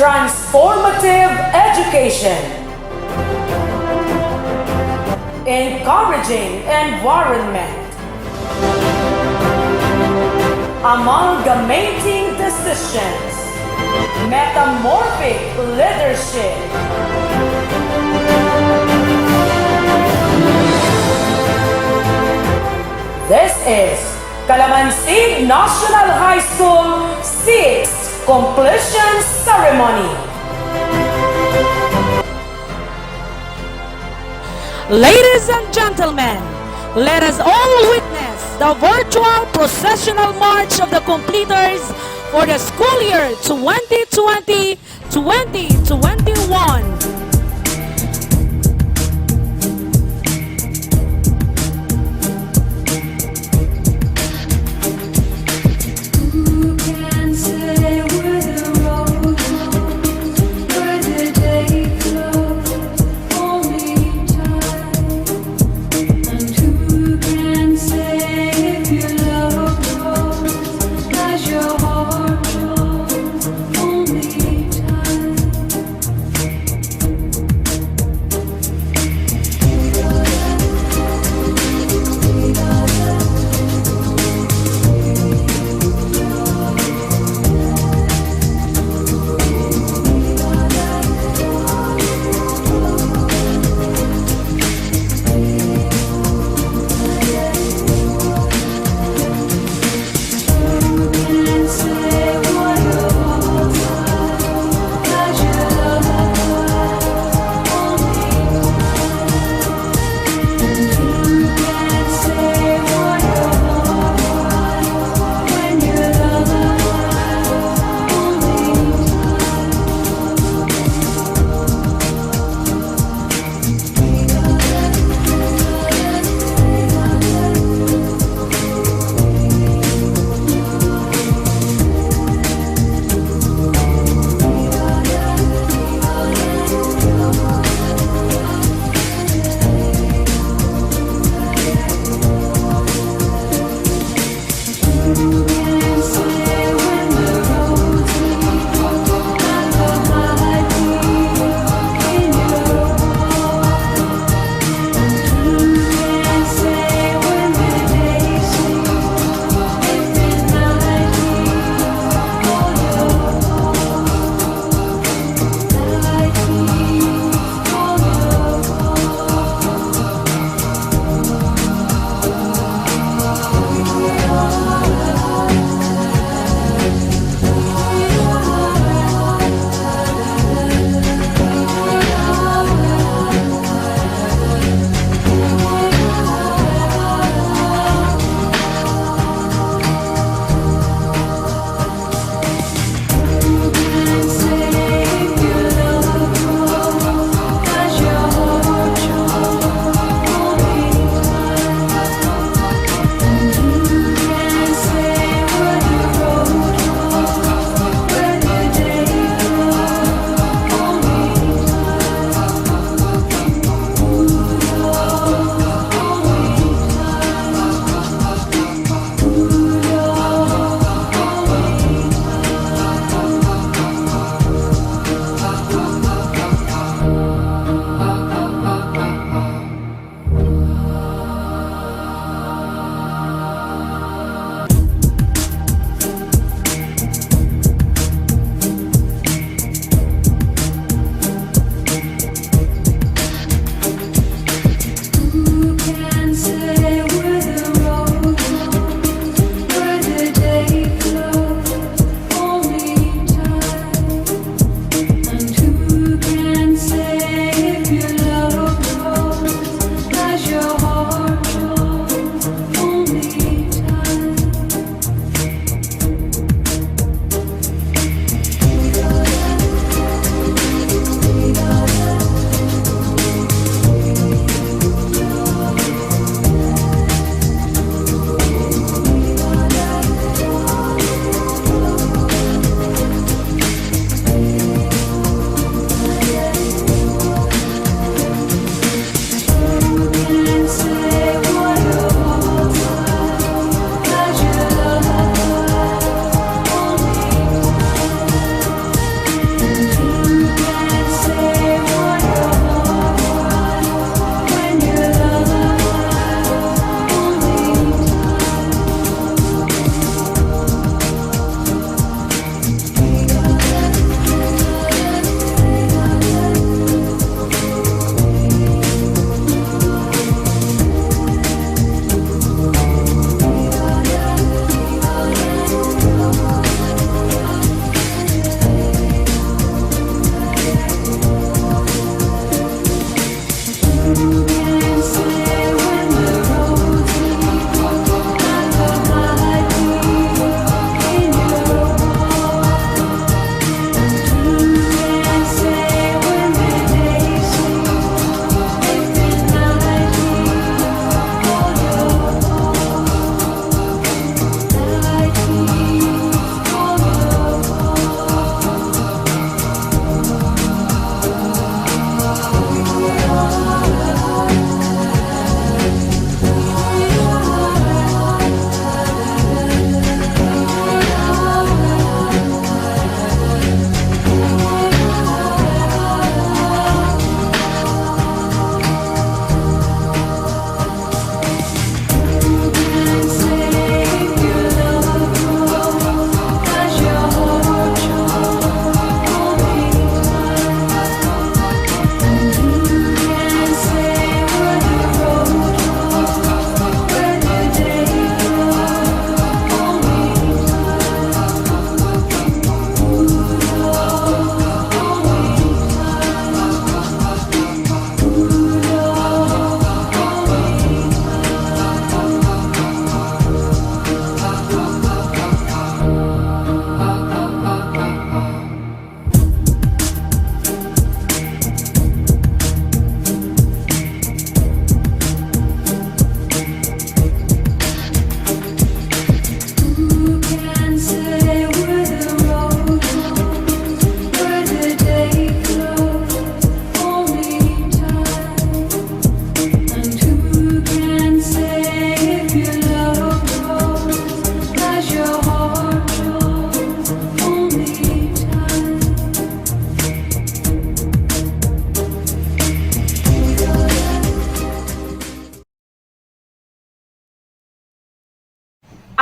Transformative education. Encouraging environment. Amalgamating decisions. Metamorphic leadership. This is Kalamansig National High School 6th Completion Ceremony. Ladies and gentlemen, let us all witness the virtual processional march of the completers for the school year 2020-2021.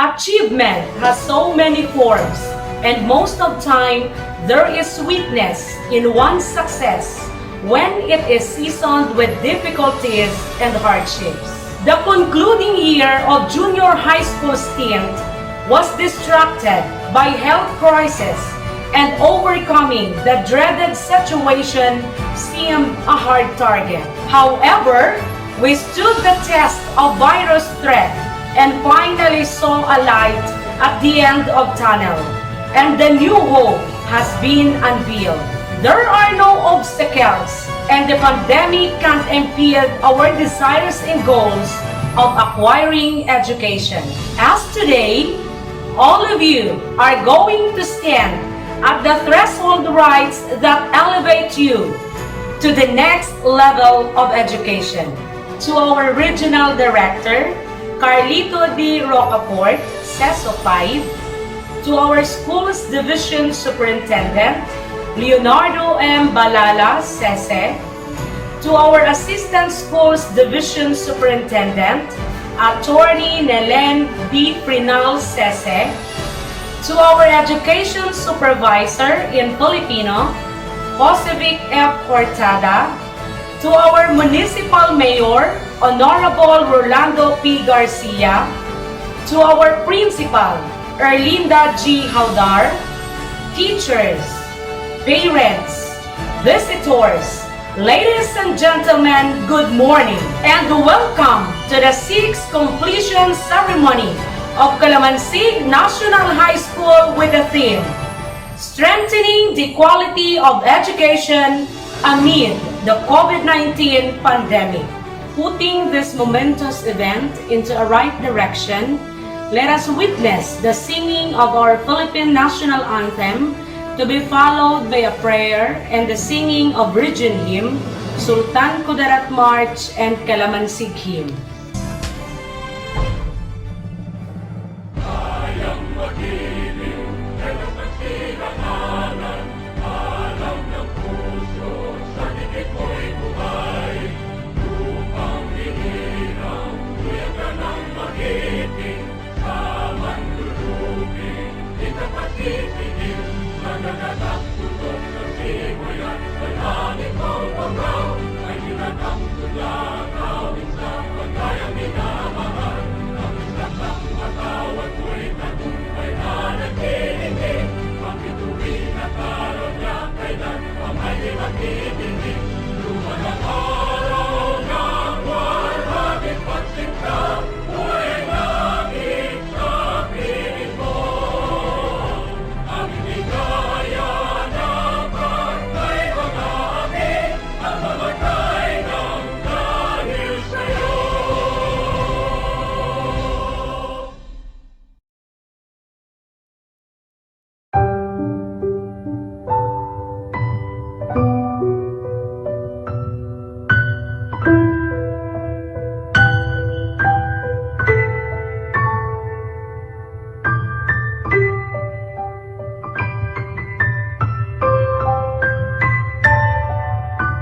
Achievement has so many forms, and most of time, there is sweetness in one's success when it is seasoned with difficulties and hardships. The concluding year of junior high school stint was distracted by health crisis, and overcoming the dreaded situation seemed a hard target. However, we stood the test of virus threat and finally saw a light at the end of tunnel, and the new hope has been unveiled. There are no obstacles, and the pandemic can't impede our desires and goals of acquiring education. As today, all of you are going to stand at the threshold rights that elevate you to the next level of education. To our Regional Director, Carlito D. Rocaport, CESO 5, to our Schools Division Superintendent, Leonardo M. Balala, CESE, to our Assistant Schools Division Superintendent, Attorney Nelen B. Frinal, CESE, to our Education Supervisor in Filipino, Josevic F. Cortada, to our Municipal Mayor, Honorable Rolando P. Garcia, to our Principal, Erlinda G. Haudar, teachers, parents, visitors, ladies and gentlemen, good morning and welcome to the 6th completion ceremony of Kalamansig National High School with the theme, Strengthening the Quality of Education Amid the COVID-19 Pandemic. Putting this momentous event into a right direction, let us witness the singing of our Philippine National Anthem, to be followed by a prayer and the singing of Region Hymn, Sultan Kudarat March, and Kalamansig Hymn.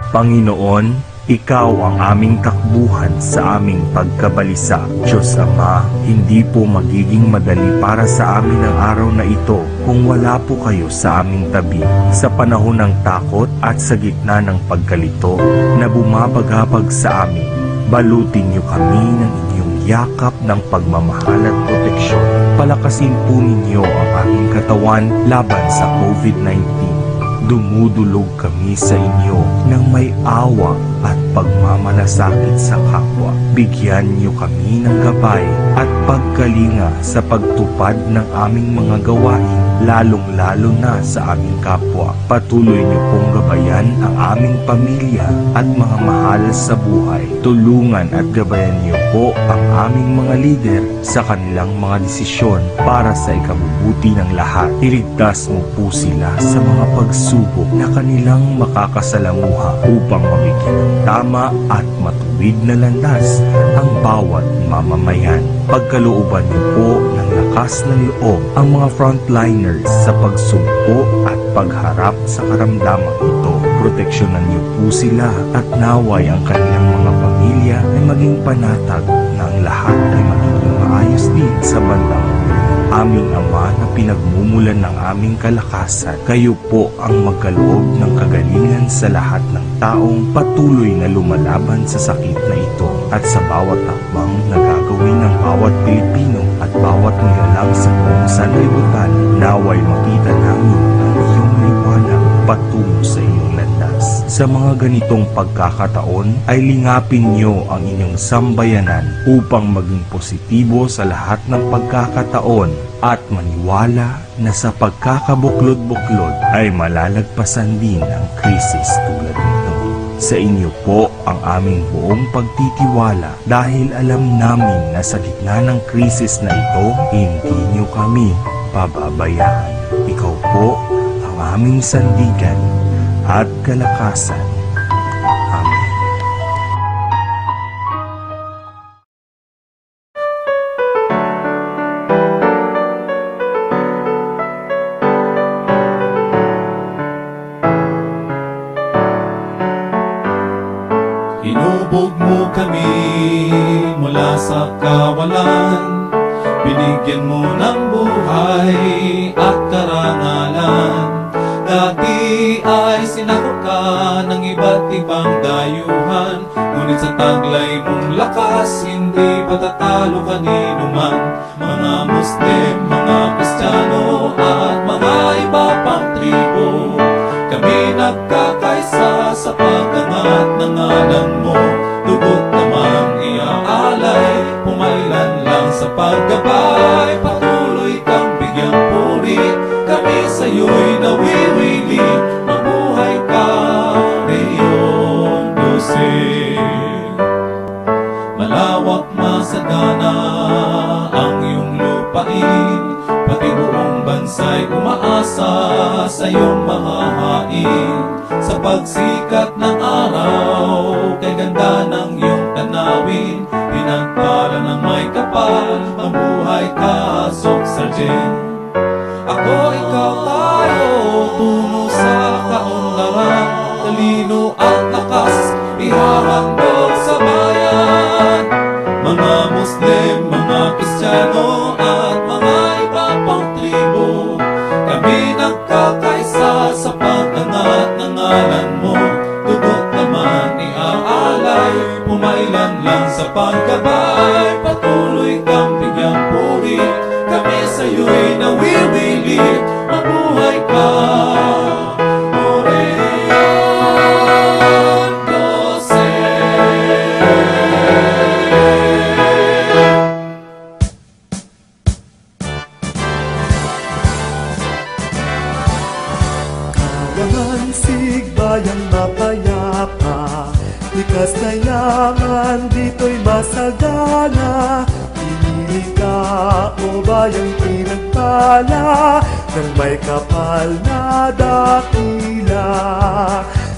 Panginoon, Ikaw ang aming takbuhan sa aming pagkabalisa. Diyos Ama, hindi po magiging madali para sa amin ang araw na ito kung wala po kayo sa aming tabi. Sa panahon ng takot at sa gitna ng pagkalito na bumabagabag sa amin, balutin niyo kami ng inyong yakap ng pagmamahal at proteksyon. Palakasin po ninyo ang aming katawan laban sa COVID-19. Dumudulog kami sa inyo ng may awa at pagmamalasakit sa kapwa. Bigyan niyo kami ng gabay at pagkalinga sa pagtupad ng aming mga gawain, lalong-lalo na sa aming kapwa. Patuloy niyo pong gabayan ang aming pamilya at mga mahal sa buhay. Tulungan at gabayan niyo po ang aming mga lider sa kanilang mga desisyon para sa ikabubuti ng lahat. Iligtas mo po sila sa mga pagsubok na kanilang makakasalamuha upang mabigyan ng tama at matuwid na landas ang bawat mamamayan. Pagkalooban niyo po ng lakas ng loob ang mga frontliners sa pagsumpo at pagharap sa karamdamang ito. Proteksyonan niyo po sila at naway ang kanilang mga pamilya ay maging panatag na ang lahat ay magiging maayos din sa bandang huli. Aming Ama na pinagmumulan ng aming kalakasan, kayo po ang magkaloob ng kagalingan sa lahat ng taong patuloy na lumalaban sa sakit na ito at sa bawat hakbang na gagawin ng bawat Pilipino at bawat nilalang sa buong sanlibutan. Naway makita namin ang iyong liwanag patungo sa iyong landas. Sa mga ganitong pagkakataon ay lingapin niyo ang inyong sambayanan upang maging positibo sa lahat ng pagkakataon at maniwala na sa pagkakabuklod-buklod ay malalagpasan din ang krisis tulad nito. Sa inyo po ang aming buong pagtitiwala dahil alam namin na sa gitna ng krisis na ito, hindi niyo kami pababayaan. Ikaw po ang aming sandigan at kalakasan. Amen. Hinubog mo kami mula sa kawalan, binigyan mo ng buhay at karangalan. Dati ay sinakop ka ng iba't ibang dayuhan, ngunit sa taglay mong lakas, hindi patatalo kanino man. Mga Muslim, mga Kristiyano at mga iba pang tribo, kami nagkakaisa sa pag-angat ng ngalan mo. Dugot namang iaalay, pumailan lang sa paggabay. Patuloy kang bigyang puri, kami sa'yo'y nawiwili. Mabuhay ka, Reyong Dose. Malawak masagana ang iyong lupain, pati buong bansa'y umaasa sa iyong mahahain. Sa pagsikat ng araw, kay ganda ng iyong tanawin, pinagpala ng may kapal. Mabuhay ka, Sok Sargent. Ako, ikaw, tayo, tungo sa kaunlaran, talino at lakas, ihahandog sa bayan. Mga Muslim, mga Kristiyano at mga iba pang tribo, kami nagkakaisa sa pag-angat ng ngalan mo. Dugot naman iaalay, pumailan lang sa paggabay. Patuloy kang bigyang puri, kami sa'yo'y nawiwili. Mabuhay ka, Reyong Dose. Kalamansig, bayang mapayapa, likas na yaman, dito'y masagana. Pinili ka, o bayang pinagpala, ng may kapal na dakila.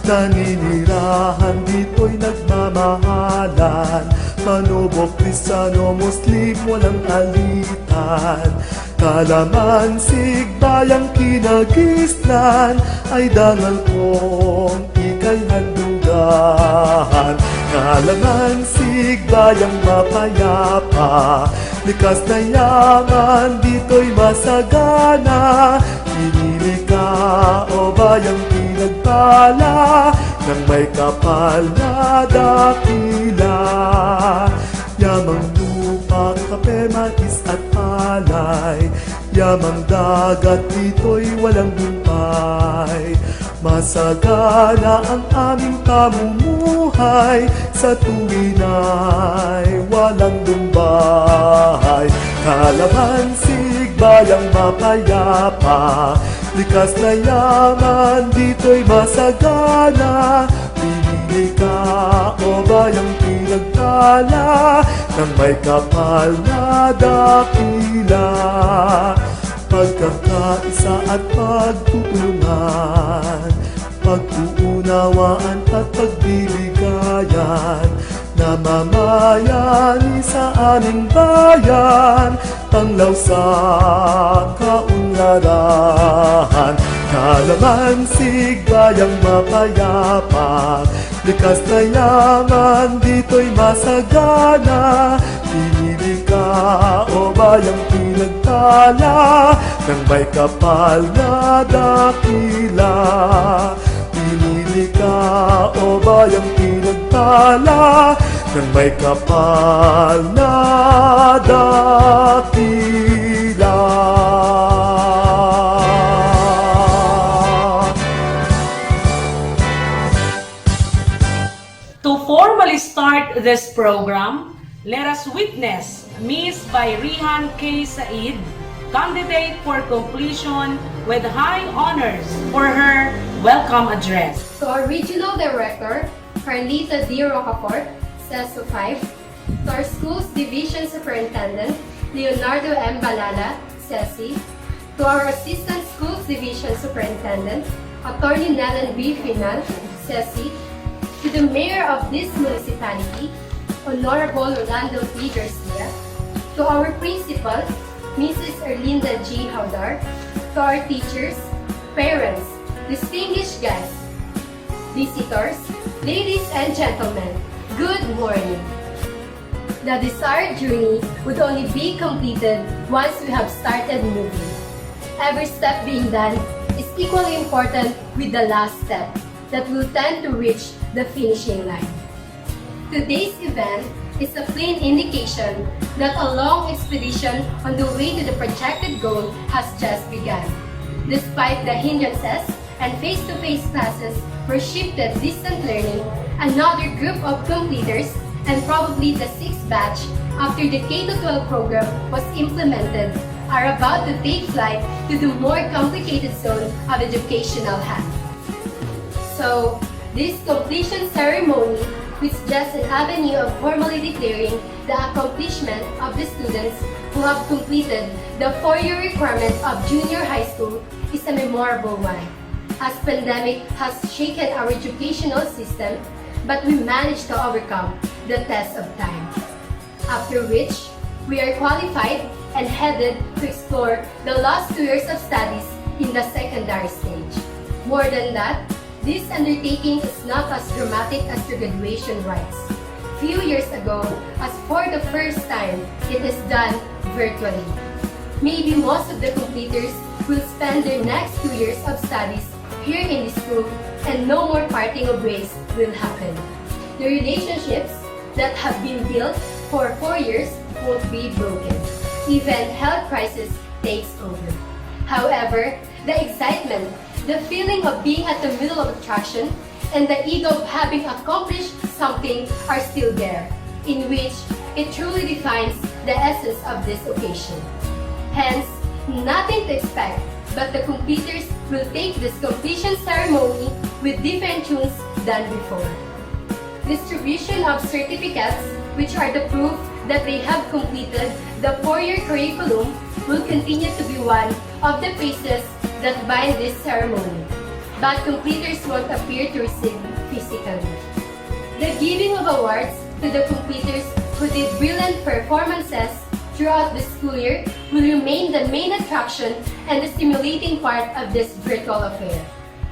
Naninirahan, dito'y nagmamahalan, manubok, Kristiyano, Muslim, walang alitan. Kalamansig, bayang kinagisnan, ay dangal kong ika'y handugan. Kalamansig, bayang mapayapa, likas na yaman, dito'y masagana. Pinili ka, o bayang pinagpala, ng may kapal na dakila. Yamang lupa, kape, mais at palay, yamang dagat, dito'y walang humpay. Masagana ang aming pamumuhay, sa tuwin ay walang lumbay. Kalamansig, bayang mapayapa, likas na yaman, dito'y masagana. Pinili ka, o bayang pinagpala, ng may kapal na dakila. Pagkakaisa at pagtutulungan, pag-uunawaan at pagbibigayan, namamayani sa aming bayan, tanglaw sa kaunlaran. Kalamansig, bayang mapayapa, likas na yaman, dito'y masagana. Pinili ka o bayang pinagtala ng may kapal na dakila. Pinili ka o bayang pinagtala ng may kapal na dakila. To formally start this program, let us witness Miss Bayrihan K. Said, candidate for completion with high honors for her welcome address. To our Regional Director, Carlita D. Rocafort, CESO 5. To our Schools Division Superintendent, Leonardo M. Balala, CESI. To our Assistant Schools Division Superintendent, Attorney Nellen B. Final, CESI. To the Mayor of this municipality, Honorable Rolando P. Garcia. To our Principal, Mrs. Erlinda G. Haudar. To our teachers, parents, distinguished guests, visitors, ladies and gentlemen, good morning. The desired journey would only be completed once we have started moving. Every step being done is equally important with the last step that will tend to reach the finishing line. Today's event is a plain indication that a long expedition on the way to the projected goal has just begun. Despite the hindrances and face-to-face classes for shifted distant learning, another group of completers and probably the sixth batch after the K-12 program was implemented are about to take flight to the more complicated zone of educational hand. So, this completion ceremony is just an avenue of formally declaring the accomplishment of the students who have completed the 4-year requirement of junior high school is a memorable one, as pandemic has shaken our educational system, but we managed to overcome the test of time. After which, we are qualified and headed to explore the last 2 years of studies in the secondary stage. More than that, this undertaking is not as dramatic as the graduation rites. Few years ago, as for the first time, it is done virtually. Maybe most of the completers will spend their next 2 years of studies here in the school and no more parting of ways will happen. The relationships that have been built for 4 years won't be broken. Even health crisis takes over. However, the excitement, the feeling of being at the middle of attraction, and the ego of having accomplished something are still there, in which it truly defines the essence of this occasion. Hence, nothing to expect, but the completers will take this completion ceremony with different tunes than before. Distribution of certificates, which are the proof that they have completed the 4-year curriculum, will continue to be one of the phases that bind this ceremony, but completers won't appear to receive physically. The giving of awards to the completers who did brilliant performances throughout the school year will remain the main attraction and the stimulating part of this virtual affair.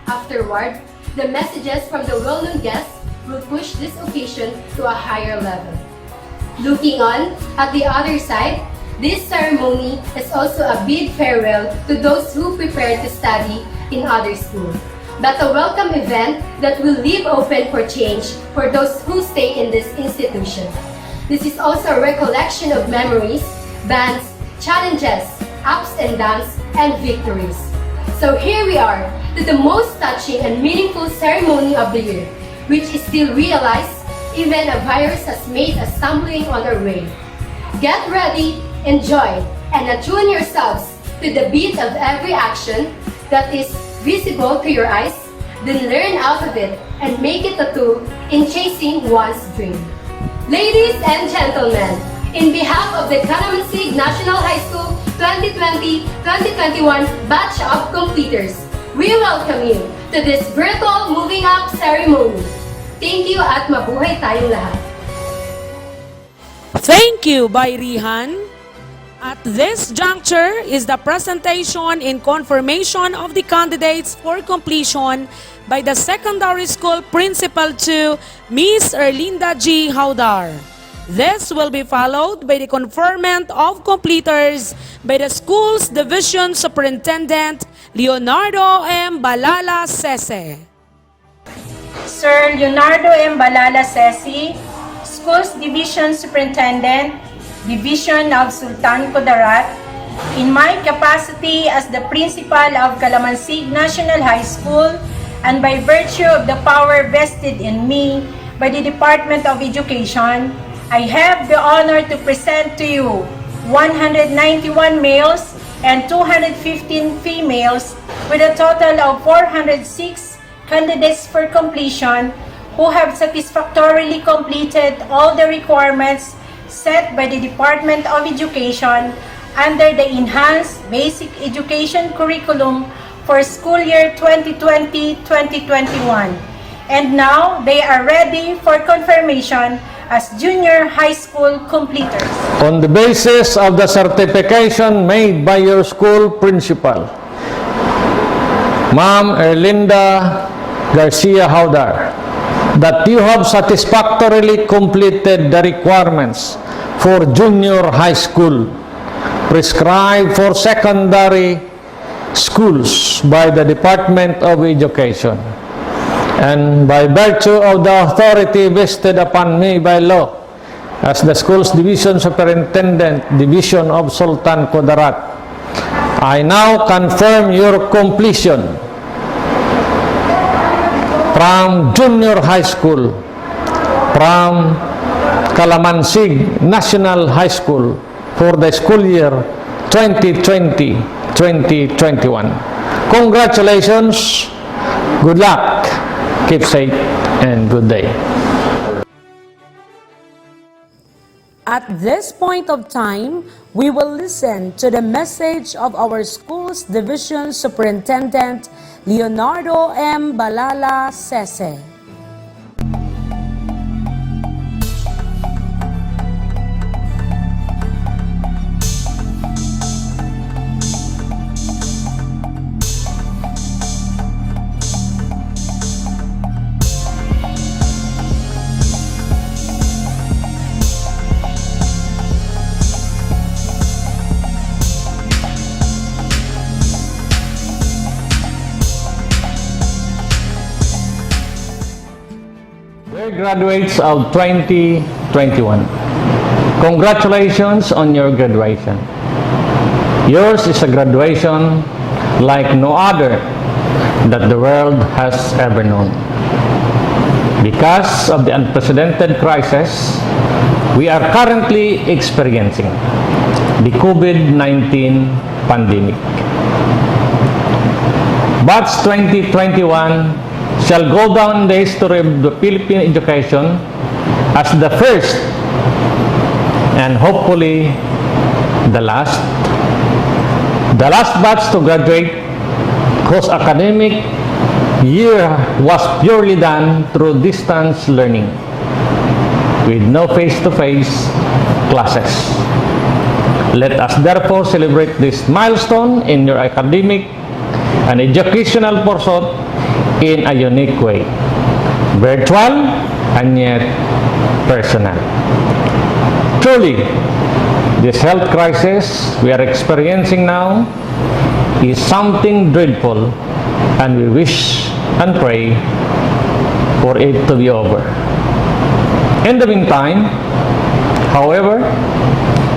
Afterward, the messages from the well-known guests will push this occasion to a higher level. Looking on, at the other side, this ceremony is also a big farewell to those who prepare to study in other schools, but a welcome event that will leave open for change for those who stay in this institution. This is also a recollection of memories, bands, challenges, ups and downs, and victories. So here we are to the most touching and meaningful ceremony of the year, which is still realized even a virus has made a stumbling on our way. Get ready, enjoy, and attune yourselves to the beat of every action that is visible to your eyes, then learn out of it and make it a tool in chasing one's dream. Ladies and gentlemen, in behalf of the Kalamansig National High School 2020-2021 batch of completers, we welcome you to this virtual moving up ceremony. Thank you at mabuhay tayong lahat. Thank you, Bayrihan. At this juncture is the presentation in confirmation of the candidates for completion by the secondary school principal to Miss Erlinda G. Haudar. This will be followed by the conferment of completers by the school's division superintendent, Leonardo M. Balala Sese. Sir Leonardo M. Balala Sesi, Schools Division Superintendent, Division of Sultan Kudarat, in my capacity as the principal of Kalamansig National High School and by virtue of the power vested in me by the Department of Education, I have the honor to present to you 191 males and 215 females with a total of 406 candidates for completion who have satisfactorily completed all the requirements set by the Department of Education under the Enhanced Basic Education Curriculum for school year 2020-2021. And now they are ready for confirmation as junior high school completers. On the basis of the certification made by your school principal, Ma'am Erlinda Garcia Haudar, that you have satisfactorily completed the requirements for junior high school prescribed for secondary schools by the Department of Education, and by virtue of the authority vested upon me by law as the school's division superintendent, division of Sultan Kudarat, I now confirm your completion from junior high school from Kalamansig National High School for the school year 2020-2021. Congratulations, good luck, keep safe, and good day. At this point of time, we will listen to the message of our school's division superintendent, Leonardo M. Balala Sese. Dear graduates of 2021, congratulations on your graduation. Yours is a graduation like no other that the world has ever known. Because of the unprecedented crisis we are currently experiencing, the COVID-19 pandemic. Batch 2021 shall go down in the history of the Philippine education as the first and hopefully the last batch to graduate whose academic year was purely done through distance learning with no face-to-face classes. Let us therefore celebrate this milestone in your academic and educational pursuit in a unique way, virtual and yet personal. Truly, this health crisis we are experiencing now is something dreadful, and we wish and pray for it to be over. In the meantime, however,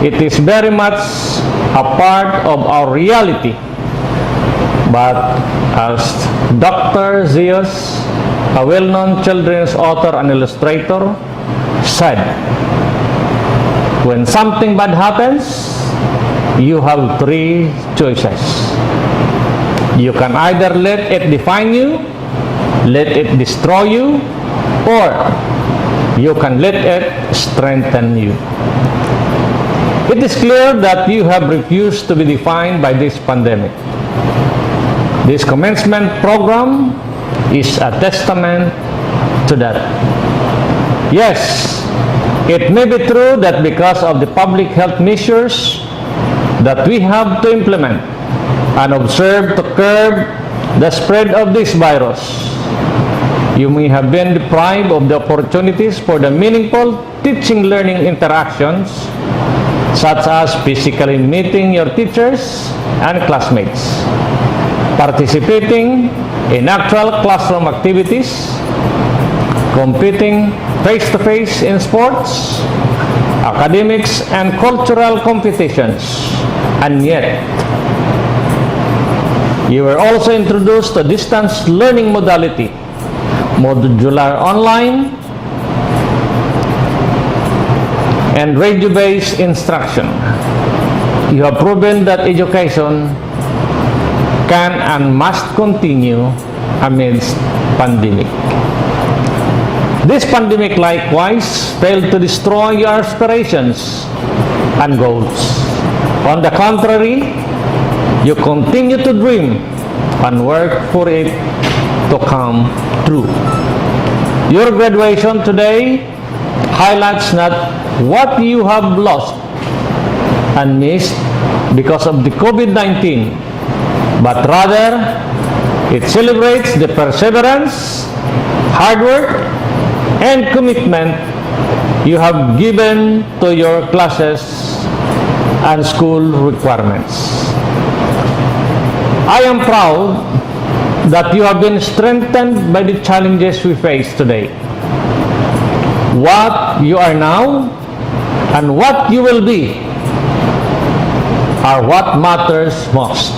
it is very much a part of our reality. But as Dr. Zeus, a well-known children's author and illustrator, said, when something bad happens, you have three choices. You can either let it define you, let it destroy you, or you can let it strengthen you. It is clear that you have refused to be defined by this pandemic. This commencement program is a testament to that. Yes, it may be true that because of the public health measures that we have to implement and observe to curb the spread of this virus, You may have been deprived of the opportunities for the meaningful teaching-learning interactions, such as physically meeting your teachers and classmates, participating in actual classroom activities, competing face-to-face in sports, academics, and cultural competitions. And yet, you were also introduced to distance learning modality, modular online, and radio-based instruction. You have proven that education can and must continue amidst pandemic. This pandemic likewise failed to destroy your aspirations and goals. On the contrary, you continue to dream and work for it to come true. Your graduation today highlights not what you have lost and missed because of the COVID-19, but rather it celebrates the perseverance, hard work, and commitment you have given to your classes and school requirements. I am proud that you have been strengthened by the challenges we face today. What you are now and what you will be are what matters most.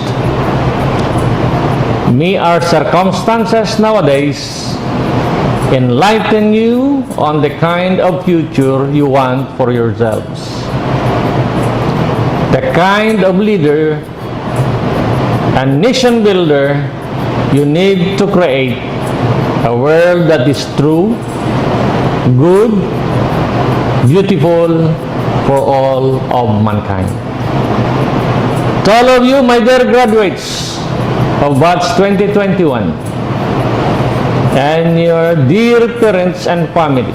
May our circumstances nowadays enlighten you on the kind of future you want for yourselves. The kind of leader and nation builder you need to create a world that is true, good, beautiful for all of mankind. To all of you, my dear graduates of Batch 2021, and your dear parents and families,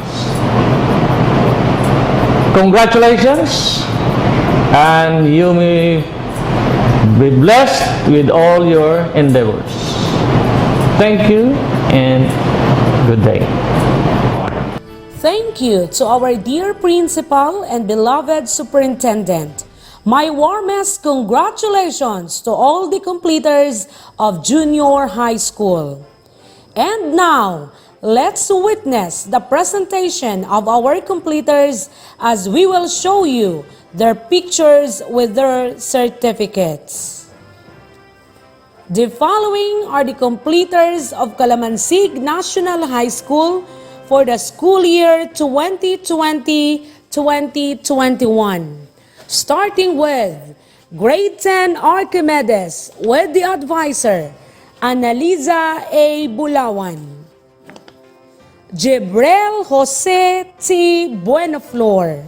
congratulations, and you may be blessed with all your endeavors. Thank you and good day. Thank you to our dear principal and beloved superintendent. My warmest congratulations to all the completers of junior high school. And now, let's witness the presentation of our completers as we will show you their pictures with their certificates. The following are the completers of Kalamansig National High School for the school year 2020-2021. Starting with Grade 10 Archimedes with the advisor, Analiza A. Bulawan. Jebrel Jose T. Buenaflor.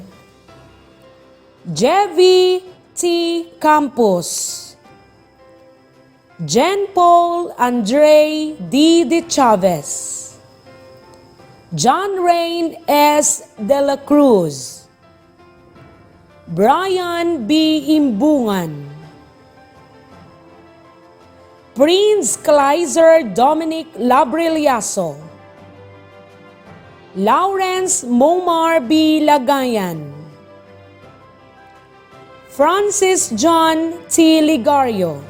Jevi T. Campos. Jen Paul Andre D. De Chavez. John Rain S. De La Cruz. Brian B. Imbungan. Prince Kleiser Dominic Labriliaso. Lawrence Momar B. Lagayan. Francis John T. Ligario.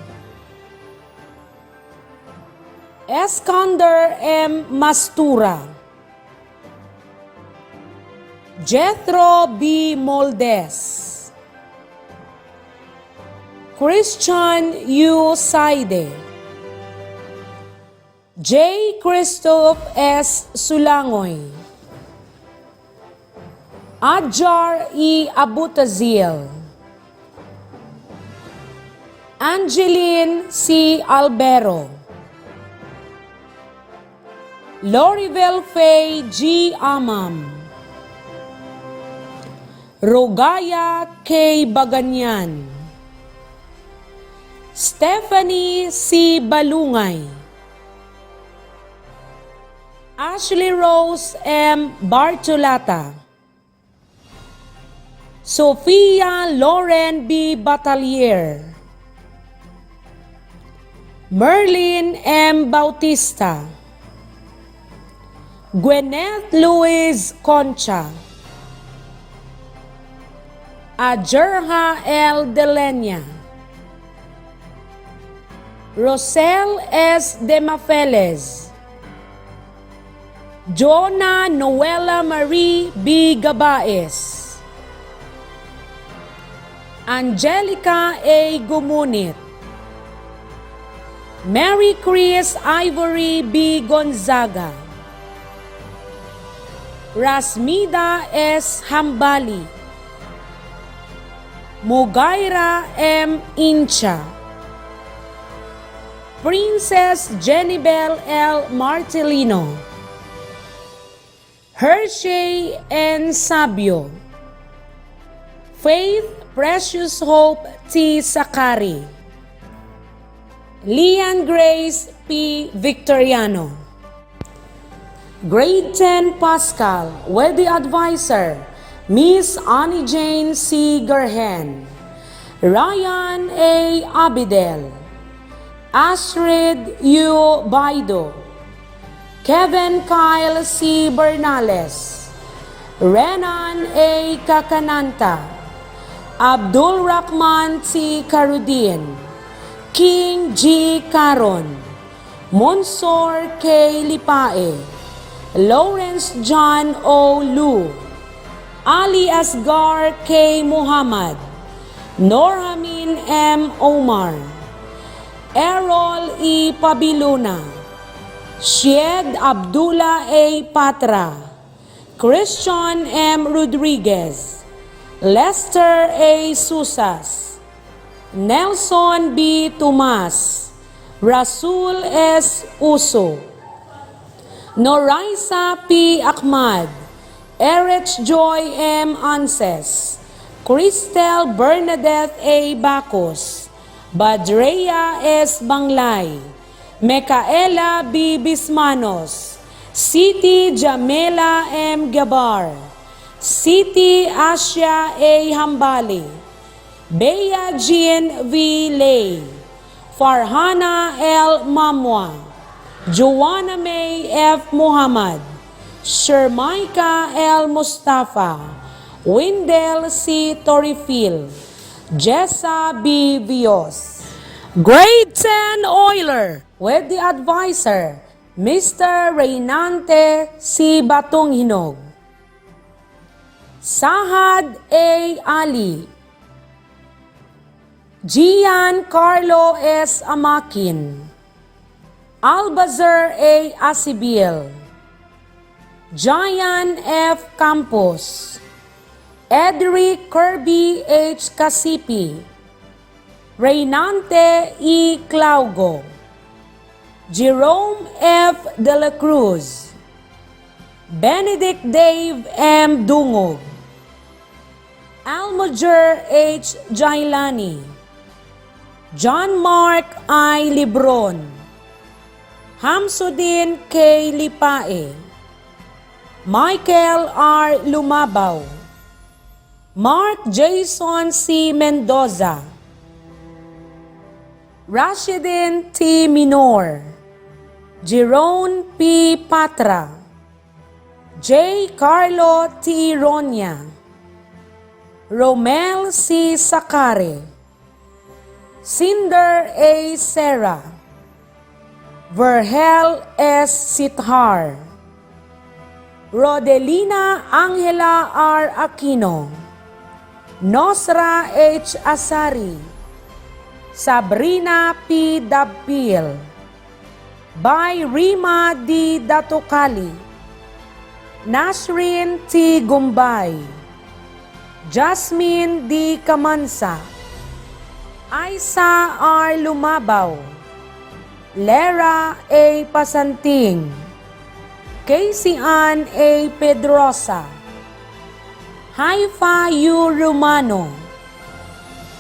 Eskander M. Mastura. Jethro B. Moldes. Christian U. Saide. J. Christoph S. Sulangoy. Adjar E. Abutazil. Angeline C. Albero. Loribel Faye G. Amam. Rogaya K. Baganyan. Stephanie C. Balungay. Ashley Rose M. Bartolata. Sofia Lauren B. Batalier. Merlin M. Bautista. Gwyneth Louise Concha, Ajerha L. Delenya, Rosel S. Demafeles, Jonah Noela Marie B. Gabaes, Angelica A. Gumunit, Mary Chris Ivory B. Gonzaga, Rasmida S. Hambali, Mugaira M. Incha, Princess Jenibel L. Martelino, Hershey N. Sabio, Faith Precious Hope T. Sakari, Lian Grace P. Victoriano. Grade 10 Pascal with the advisor, Miss Annie Jane C. Gerhen, Ryan A. Abidel, Astrid U. Baido, Kevin Kyle C. Bernales, Renan A. Kakananta, Abdul Rahman T. Karudin, King G. Caron, Monsor K. Lipae, Lawrence John O. Lu, Ali Asgar K. Muhammad, Norhamin M. Omar, Errol E. Pabiluna, Syed Abdullah A. Patra, Christian M. Rodriguez, Lester A. Susas, Nelson B. Tomas, Rasul S. Uso, Noraisa P. Ahmad, Erich Joy M. Anses, Cristel Bernadette A. Bacos, Badrea S. Banglay, Mekaela B. Bismanos, Siti Jamela M. Gabar, Siti Asya A. Hambali, Bea Jean V. Lay, Farhana L. Mamwa, Joanna May F. Muhammad, Shermaika L. Mustafa, Windel C. Torifil, Jessa B. Vios. Grade 10 Euler with the advisor, Mr. Reynante C. Batong Hinog, Sahad A. Ali, Gian Carlo S. Amakin, Albazar A. Asibil, Jayan F. Campos, Edric Kirby H. Casipi, Reynante E. Claugo, Jerome F. De La Cruz, Benedict Dave M. Dungog, Almoger H. Jailani, John Mark I. Libron, Hamsudin K. Lipae, Michael R. Lumabaw, Mark Jason C. Mendoza, Rashidin T. Minor, Jerome P. Patra, J. Carlo T. Ronya, Romel C. Sakare, Cinder A. Serra, Verhel S. Sithar, Rodelina Angela R. Aquino, Nosra H. Asari, Sabrina P. Dabpil, by Rima D. Datokali, Nasrin T. Gumbay, Jasmine D. Kamansa, Aisa R. Lumabaw, Lera A. Pasanting, Casey Ann A. Pedrosa, Haifa U. Romano,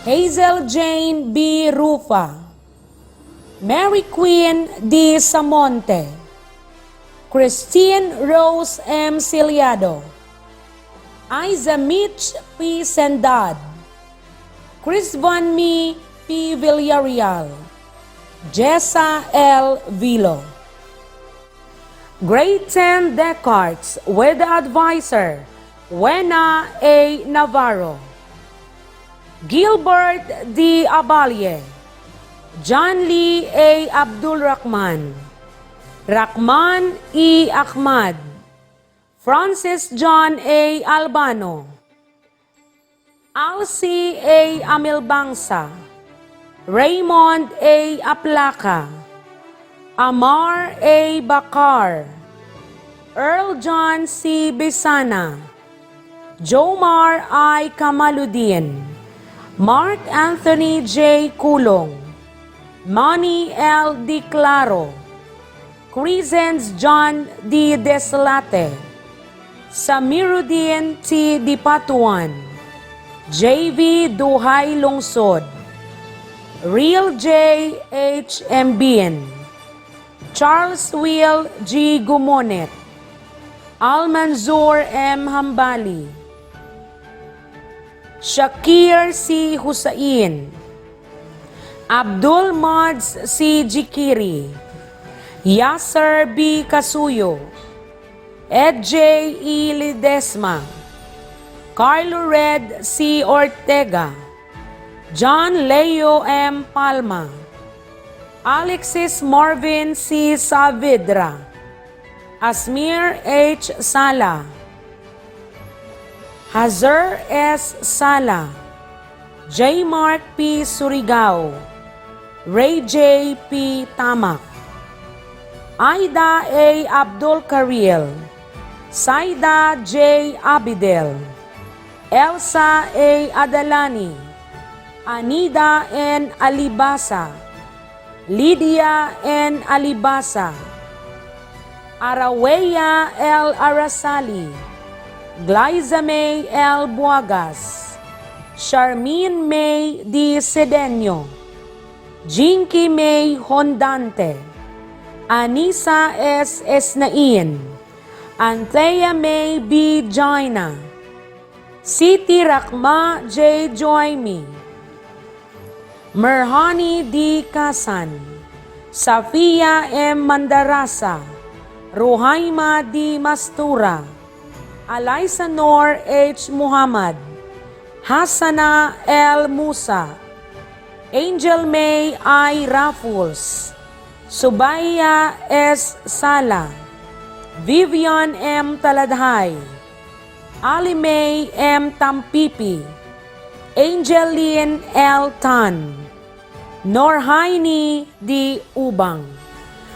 Hazel Jane B. Rufa, Mary Queen D. Samonte, Christine Rose M. Ciliado, Isa Mitch P. Sendad, Chris Van Mi P. Villarreal, Jessa L. Vilo. Grade 10 Descartes with the advisor, Wena A. Navarro. Gilbert D. Abalye, John Lee A. Abdul Rahman, Rahman E. Ahmad, Francis John A. Albano, Alci A. Amilbangsa, Raymond A. Aplaca, Amar A. Bakar, Earl John C. Bisana, Jomar I. Kamaluddin, Mark Anthony J. Kulong, Manny L. Di Claro, Crescens John D. Deslate, Samiruddin T. Dipatuan, J.V. Duhay Lungsod, Real J. H. Mbien, Charles Will G. Gumonet, Almanzor M. Hambali, Shakir C. Husain, Abdul Mads C. Jikiri, Yasser B. Kasuyo, Ed J. E. Lidesma, Carlo Red C. Ortega, John Leo M. Palma, Alexis Marvin C. Saavedra, Asmir H. Sala, Hazar S. Sala, J. Mark P. Surigao, Ray J. P. Tamak, Aida A. Abdul Karil, Saida J. Abidel, Elsa A. Adalani, Anida N. Alibasa, Lydia N. Alibasa, Araweya L. Arasali, Glyza May L. Buagas, Charmin May D. Sedeño, Jinky May Hondante, Anisa S. Esnain, Anthea May B. Jaina, Siti Rakma J. Joymi, Merhani D. Kasan, Safia M. Mandarasa, Ruhaima D. Mastura, Alaysa Nor H. Muhammad, Hassana L. Musa, Angel May I. Raffles, Subaya S. Sala, Vivian M. Taladhay, Ali May M. Tampipi, Angeline L. Tan, Norhaini D. Ubang.